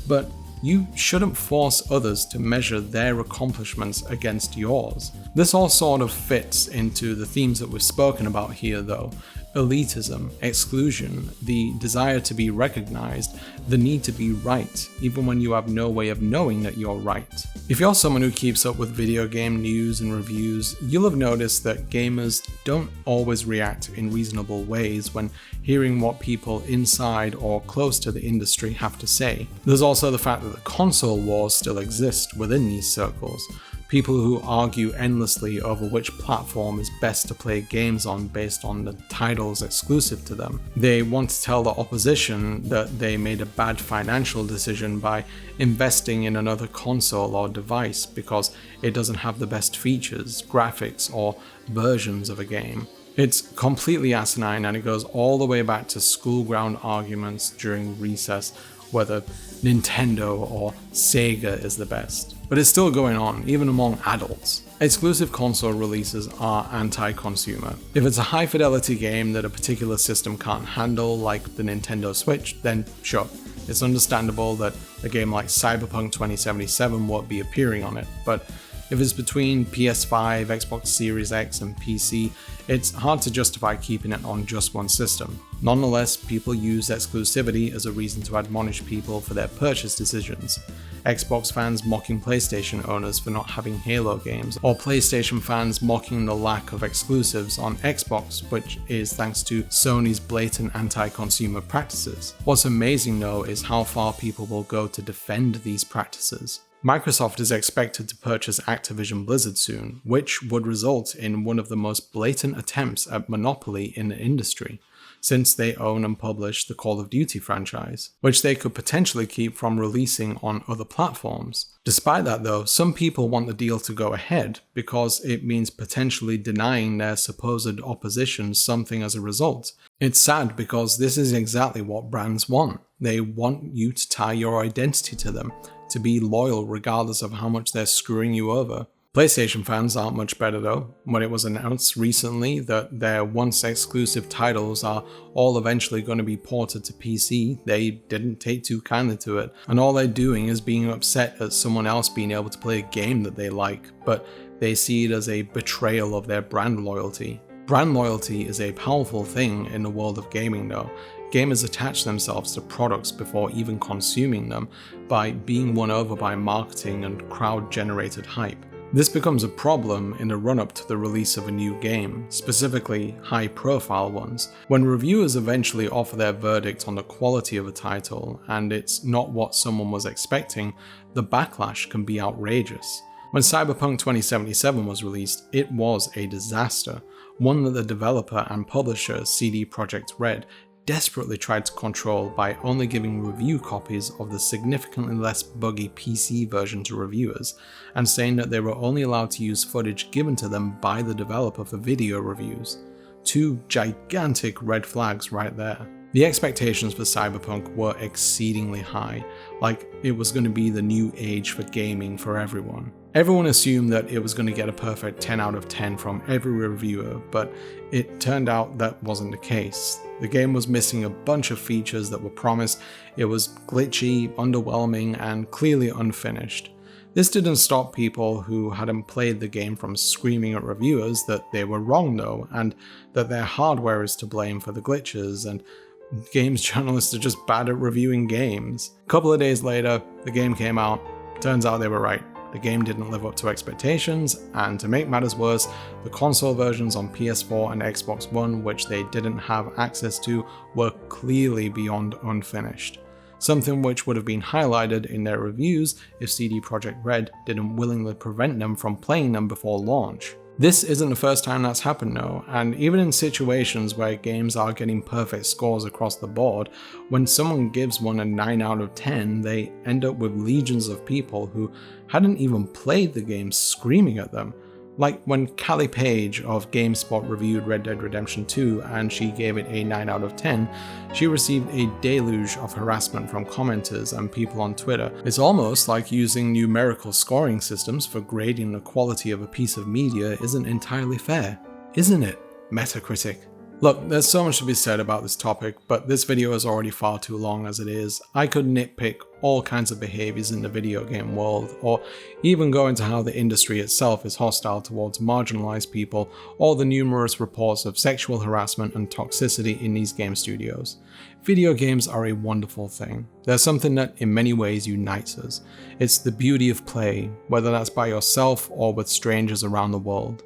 but you shouldn't force others to measure their accomplishments against yours. This all sort of fits into the themes that we've spoken about here though. Elitism, exclusion, the desire to be recognized, the need to be right, even when you have no way of knowing that you're right. If you're someone who keeps up with video game news and reviews, you'll have noticed that gamers don't always react in reasonable ways when hearing what people inside or close to the industry have to say. There's also the fact that the console wars still exist within these circles. People who argue endlessly over which platform is best to play games on based on the titles exclusive to them. They want to tell the opposition that they made a bad financial decision by investing in another console or device because it doesn't have the best features, graphics, or versions of a game. It's completely asinine, and it goes all the way back to school ground arguments during recess whether Nintendo or Sega is the best. But it's still going on, even among adults. Exclusive console releases are anti-consumer. If it's a high-fidelity game that a particular system can't handle, like the Nintendo Switch, then sure, it's understandable that a game like Cyberpunk 2077 won't be appearing on it, but if it's between PS5, Xbox Series X, and PC, it's hard to justify keeping it on just one system. Nonetheless, people use exclusivity as a reason to admonish people for their purchase decisions. Xbox fans mocking PlayStation owners for not having Halo games, or PlayStation fans mocking the lack of exclusives on Xbox, which is thanks to Sony's blatant anti-consumer practices. What's amazing though is how far people will go to defend these practices. Microsoft is expected to purchase Activision Blizzard soon, which would result in one of the most blatant attempts at monopoly in the industry, since they own and publish the Call of Duty franchise, which they could potentially keep from releasing on other platforms. Despite that though, some people want the deal to go ahead because it means potentially denying their supposed opposition something as a result. It's sad because this is exactly what brands want. They want you to tie your identity to them, to be loyal regardless of how much they're screwing you over. PlayStation fans aren't much better though. When it was announced recently that their once exclusive titles are all eventually going to be ported to PC, they didn't take too kindly to it, and all they're doing is being upset at someone else being able to play a game that they like, but they see it as a betrayal of their brand loyalty. Brand loyalty is a powerful thing in the world of gaming though. Gamers attach themselves to products before even consuming them by being won over by marketing and crowd-generated hype. This becomes a problem in the run-up to the release of a new game, specifically high-profile ones. When reviewers eventually offer their verdict on the quality of a title and it's not what someone was expecting, the backlash can be outrageous. When Cyberpunk 2077 was released, it was a disaster, one that the developer and publisher CD Projekt Red desperately tried to control by only giving review copies of the significantly less buggy PC version to reviewers, and saying that they were only allowed to use footage given to them by the developer for video reviews. Two gigantic red flags right there. The expectations for Cyberpunk were exceedingly high, like it was going to be the new age for gaming for everyone. Everyone assumed that it was going to get a perfect 10 out of 10 from every reviewer, but it turned out that wasn't the case. The game was missing a bunch of features that were promised, it was glitchy, underwhelming, and clearly unfinished. This didn't stop people who hadn't played the game from screaming at reviewers that they were wrong though, and that their hardware is to blame for the glitches, and games journalists are just bad at reviewing games. A couple of days later, the game came out. Turns out they were right. The game didn't live up to expectations, and to make matters worse, the console versions on PS4 and Xbox One, which they didn't have access to, were clearly beyond unfinished. Something which would have been highlighted in their reviews if CD Projekt Red didn't willingly prevent them from playing them before launch. This isn't the first time that's happened though, and even in situations where games are getting perfect scores across the board, when someone gives one a 9 out of 10, they end up with legions of people who hadn't even played the game screaming at them. Like when Callie Page of GameSpot reviewed Red Dead Redemption 2 and she gave it a 9 out of 10, she received a deluge of harassment from commenters and people on Twitter. It's almost like using numerical scoring systems for grading the quality of a piece of media isn't entirely fair, isn't it, Metacritic? Look, there's so much to be said about this topic, but this video is already far too long as it is. I could nitpick all kinds of behaviors in the video game world, or even go into how the industry itself is hostile towards marginalized people, or the numerous reports of sexual harassment and toxicity in these game studios. Video games are a wonderful thing. They're something that in many ways unites us. It's the beauty of play, whether that's by yourself or with strangers around the world.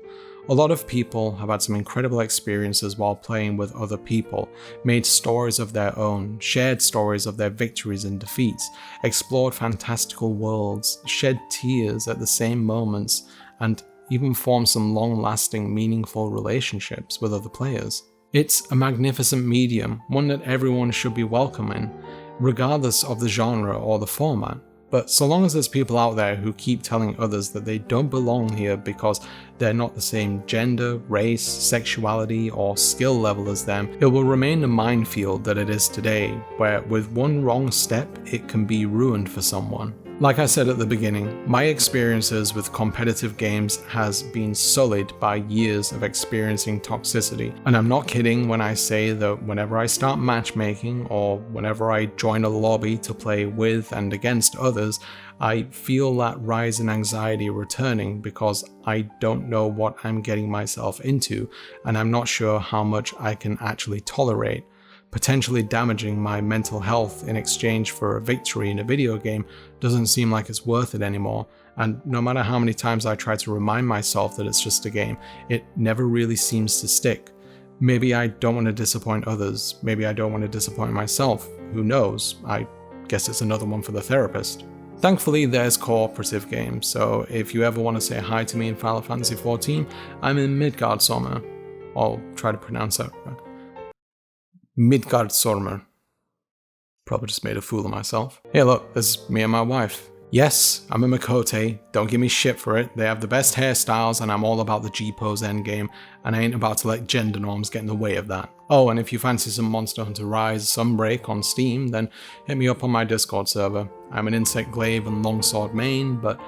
A lot of people have had some incredible experiences while playing with other people, made stories of their own, shared stories of their victories and defeats, explored fantastical worlds, shed tears at the same moments, and even formed some long-lasting, meaningful relationships with other players. It's a magnificent medium, one that everyone should be welcoming, regardless of the genre or the format. But so long as there's people out there who keep telling others that they don't belong here because they're not the same gender, race, sexuality, or skill level as them, it will remain the minefield that it is today, where with one wrong step, it can be ruined for someone. Like I said at the beginning, my experiences with competitive games has been sullied by years of experiencing toxicity. And I'm not kidding when I say that whenever I start matchmaking or whenever I join a lobby to play with and against others, I feel that rise in anxiety returning because I don't know what I'm getting myself into and I'm not sure how much I can actually tolerate. Potentially damaging my mental health in exchange for a victory in a video game doesn't seem like it's worth it anymore, and no matter how many times I try to remind myself that it's just a game, it never really seems to stick. Maybe I don't want to disappoint others, maybe I don't want to disappoint myself, who knows, I guess it's another one for the therapist. Thankfully, there's cooperative games, so if you ever want to say hi to me in Final Fantasy XIV, I'm in Midgardsormr. I'll try to pronounce that right. Midgardsormr. Probably just made a fool of myself. Hey look, there's me and my wife. Yes, I'm a Makote, don't give me shit for it, they have the best hairstyles and I'm all about the G-pose endgame, and I ain't about to let gender norms get in the way of that. Oh, and if you fancy some Monster Hunter Rise Sunbreak on Steam, then hit me up on my Discord server. I'm an Insect Glaive and Longsword main, but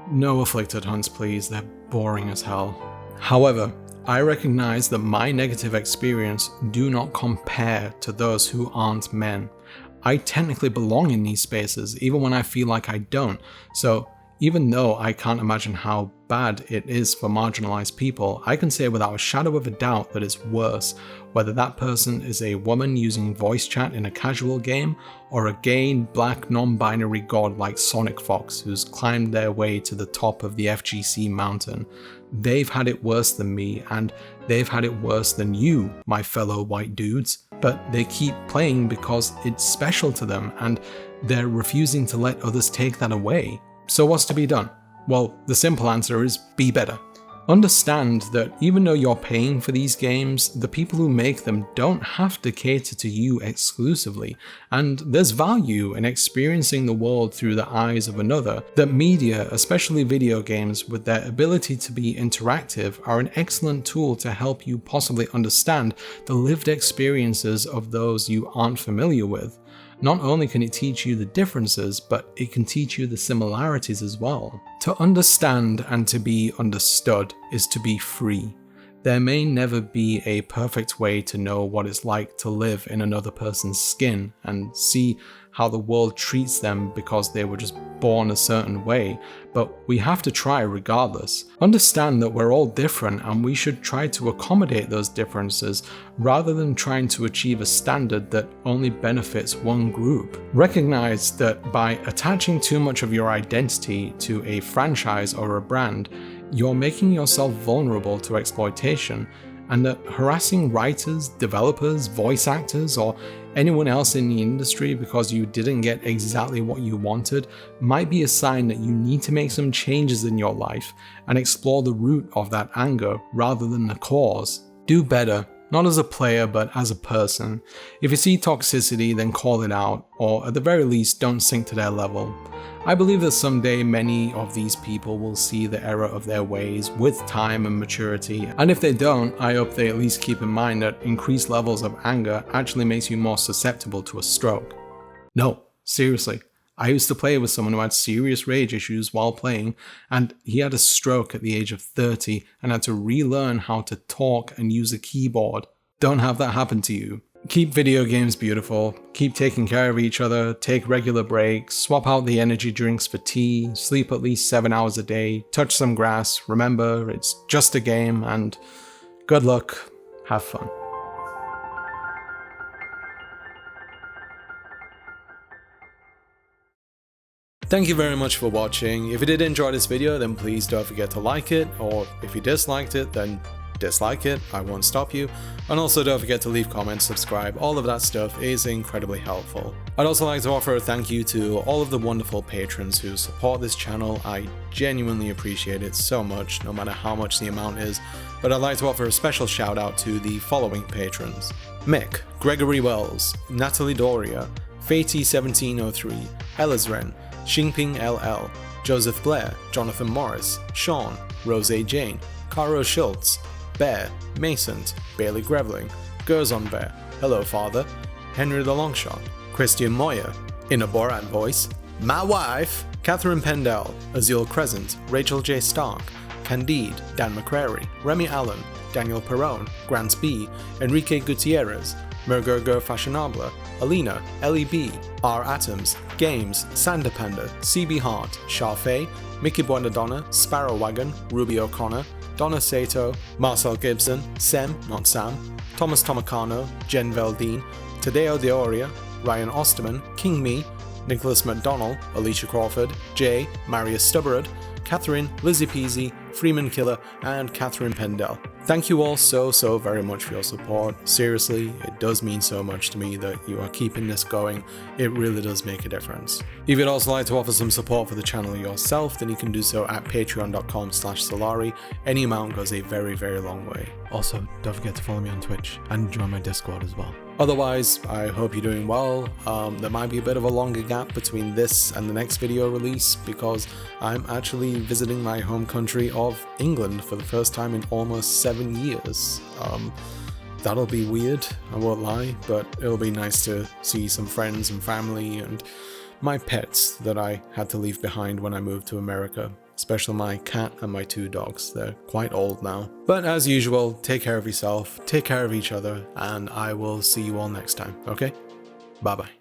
no Afflicted hunts please, they're boring as hell. However, I recognize that my negative experience do not compare to those who aren't men. I technically belong in these spaces, even when I feel like I don't, so even though I can't imagine how bad it is for marginalized people, I can say without a shadow of a doubt that it's worse, whether that person is a woman using voice chat in a casual game, or a gay, black, non-binary god like Sonic Fox who's climbed their way to the top of the FGC mountain. They've had it worse than me, and they've had it worse than you, my fellow white dudes, but they keep playing because it's special to them, and they're refusing to let others take that away. So what's to be done? Well, the simple answer is be better. Understand that even though you're paying for these games, the people who make them don't have to cater to you exclusively, and there's value in experiencing the world through the eyes of another. That media, especially video games, with their ability to be interactive, are an excellent tool to help you possibly understand the lived experiences of those you aren't familiar with. Not only can it teach you the differences, but it can teach you the similarities as well. To understand and to be understood is to be free. There may never be a perfect way to know what it's like to live in another person's skin and see how the world treats them because they were just born a certain way, but we have to try regardless. Understand that we're all different and we should try to accommodate those differences rather than trying to achieve a standard that only benefits one group. Recognize that by attaching too much of your identity to a franchise or a brand, you're making yourself vulnerable to exploitation, and that harassing writers, developers, voice actors, or anyone else in the industry because you didn't get exactly what you wanted might be a sign that you need to make some changes in your life and explore the root of that anger rather than the cause. Do better, not as a player but as a person. If you see toxicity, then call it out, or at the very least don't sink to their level. I believe that someday many of these people will see the error of their ways with time and maturity, and if they don't, I hope they at least keep in mind that increased levels of anger actually makes you more susceptible to a stroke. No, seriously, I used to play with someone who had serious rage issues while playing, and he had a stroke at the age of 30 and had to relearn how to talk and use a keyboard. Don't have that happen to you. Keep video games beautiful, keep taking care of each other, take regular breaks, swap out the energy drinks for tea, sleep at least 7 hours a day, touch some grass, remember it's just a game, and good luck, have fun. Thank you very much for watching. If you did enjoy this video, then please don't forget to like it, or if you disliked it, then dislike it, I won't stop you. And also don't forget to leave comments, subscribe, all of that stuff is incredibly helpful. I'd also like to offer a thank you to all of the wonderful patrons who support this channel. I genuinely appreciate it so much, no matter how much the amount is. But I'd like to offer a special shout out to the following patrons: Mick, Gregory Wells, Natalie Doria, Fatey1703, Elizren, Xingping LL, Joseph Blair, Jonathan Morris, Sean, Rose Jane, Caro Schultz, Bear, Masons, Bailey Grevling, Gerzon Bear, Hello Father, Henry the Longshot, Christian Moyer, in a Borat voice, my wife, Catherine Pendell, Azul Crescent, Rachel J. Stark, Candide, Dan McCrary, Remy Allen, Daniel Perron, Grants B, Enrique Gutierrez, Mergurgo Fashionable, Alina, Ellie B, R. Atoms, Games, Sander Panda, CB Hart, Sharfay, Mickey Buonadonna, Sparrow Wagon, Ruby O'Connor, Donna Sato, Marcel Gibson, Sem, not Sam, Thomas Tomacano, Jen Veldine, Tadeo Deoria, Ryan Osterman, King Me, Nicholas McDonnell, Alicia Crawford, Jay, Marius Stubberud, Catherine, Lizzie Peasy, Freeman Killer, and Catherine Pendell. Thank you all so very much for your support. Seriously, it does mean so much to me that you are keeping this going. It really does make a difference. If you'd also like to offer some support for the channel yourself, then you can do so at patreon.com/Salari. Any amount goes a very long way. Also, don't forget to follow me on Twitch and join my Discord as well. Otherwise, I hope you're doing well. There might be a bit of a longer gap between this and the next video release because I'm actually visiting my home country of England for the first time in almost 7 years. That'll be weird, I won't lie, but it'll be nice to see some friends and family and my pets that I had to leave behind when I moved to America. Especially my cat and my 2 dogs. They're quite old now. But as usual, take care of yourself, take care of each other, and I will see you all next time, okay? Bye bye.